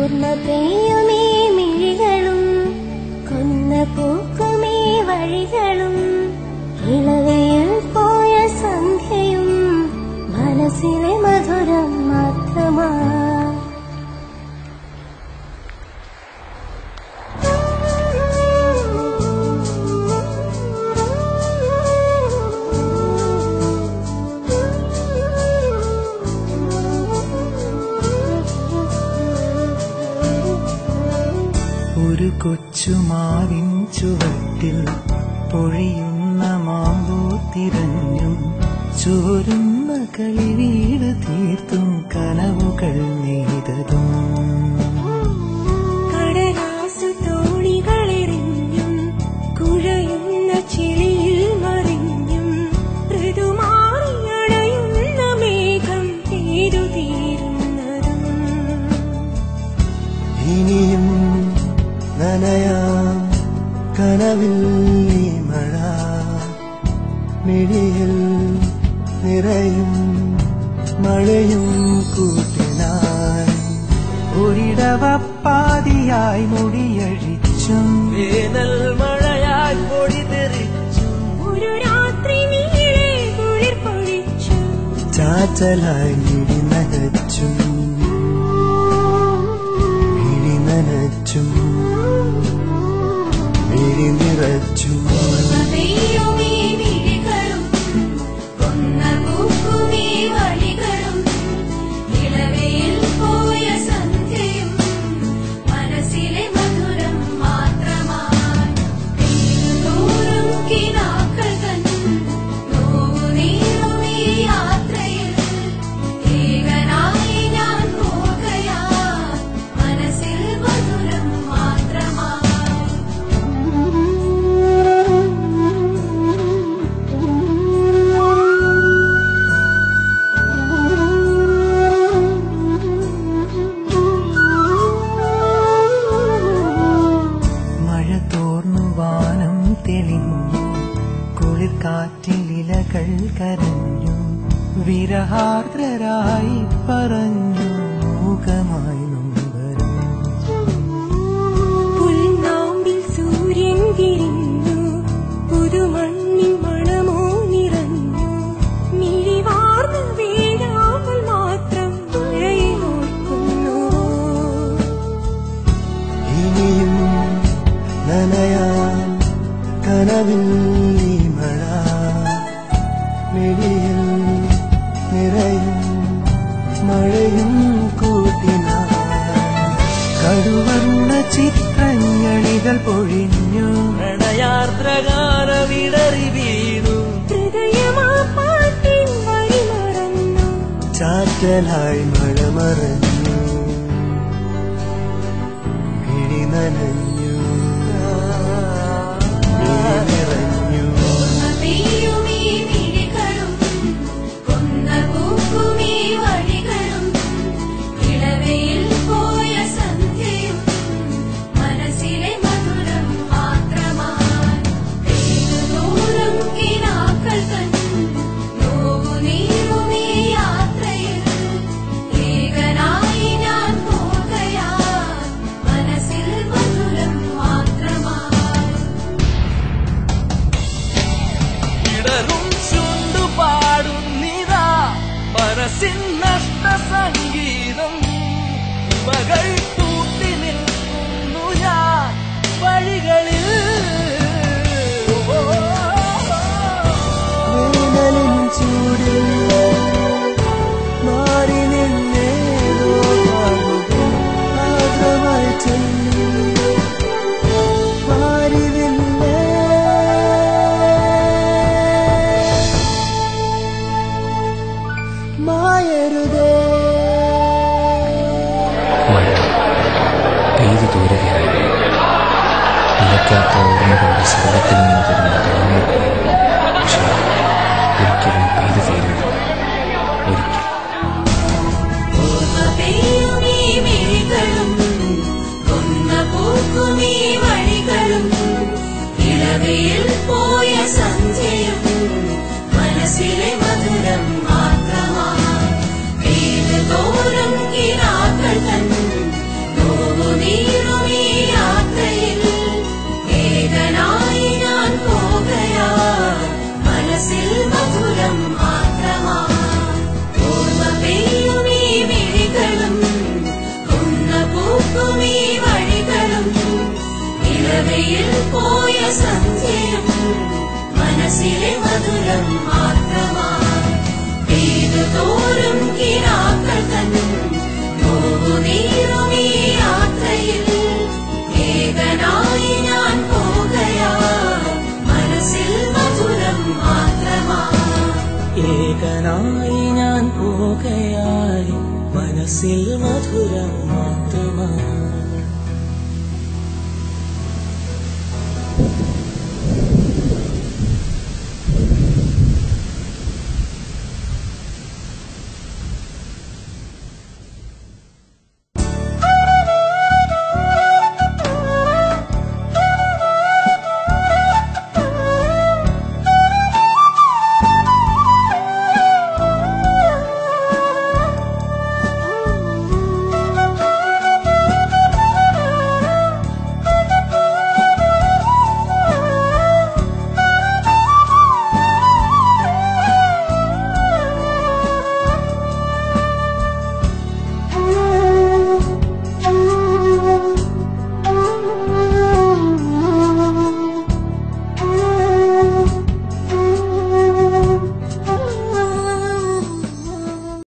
ഓർമ്മ പെയ്യുമേ മിഴികളും കൊന്ന പൂക്കുമേ വഴികളും ഇളവയിൽ പോയ സന്ധ്യയും മനസ്സിലെ മധുരം മാത്രമാ. ഒരു കൊച്ചുമാവിൻ ചുവട്ടിൽ പൊഴിയുന്ന മാമ്പൂ തിരഞ്ഞും ചോരുന്ന കളിവീട് തീർത്തും കനവുകൾ നെയ്തതും കടലാസു തോണികളെറിഞ്ഞും കുഴയുന്ന ചെളിയിൽ മറിഞ്ഞും ഋതുമാറിയണയുന്ന മേഘം ഏതു തീരുന്നതും ഇനിയും നനയാം കനവിൽ നീ മഴ മിഴിയിൽ നിറയും മഴയും കൂട്ടിനായി ഒരിടവപ്പാതിയായി മുടിയഴിച്ചും വേനൽ മഴയായി പൊടി തെറിച്ചും ഒരു രാത്രി നീളെ കുളിർ പൊഴിച്ചും ചാറ്റലായി മിഴി നനച്ചും മിഴി നനച്ചും മിഴി നിറച്ചും കാറ്റിലിലകൾ കരഞ്ഞു വിരഹാർദ്രരായി പറഞ്ഞു മൂകമായി നൊമ്പരം പുൽനാമ്പിൽ സൂര്യൻ വിരിഞ്ഞു പുതുമണ്ണിൻ മണമോ നിറഞ്ഞു മിഴിവാർന്ന വീഴാമൽ മാത്രം മഴയോർക്കുന്നു ഇനിയും നനയാം കനവിൽ നീ മഴ മിഴിയിൽ നിറയും മഴയും കൂട്ടിനായി കടുവർണ്ണ ചിത്രങ്ങളികൾ പൊഴിഞ്ഞു പ്രണയാർദ്രകാര വിടറി വീണു ഹൃദയമാ പാട്ടിൻ വഴി മറന്നു ചാറ്റലായി മഴ മറഞ്ഞു മിഴി നനഞ്ഞു നിറഞ്ഞു നഷ്ട സംഗീതം മകൾ കൂട്ടി നിൽക്കുന്നു ഞാൻ വഴികളിൽ വേനലിൻ ചൂടിൽ മാറി നിന്നേതോ ആദ്രമായി ചൊല്ലി മാറിവില്ലേ മായരുതേ മഴ പെയ്തു ദൂരതയായി നിലയ്ക്കാത്ത ഓർമ്മകളുടെ സർവത്തിൽ നിന്ന് തരുന്ന തോന്നി പക്ഷേ ഒരിക്കലും പെയ്തു തീരുന്നു ഒരിക്കൽ പോയ സന്ധ്യയും മനസ്സിലെ മധുരം മാത്രമാണ് തോറും കിനാക്കൾ തന്നു മധുരം മാത്രമായി പെയ്തു തോറും കിനാക്കൾ തൻ നോവുനീറും ഈ യാത്രയിൽ ഏകനായി ഞാൻ പോകയായി മനസ്സിൽ മധുരം മാത്രമായി ഏകനായി ഞാൻ പോകയായി മനസ്സിൽ മധുരം മാത്രമായി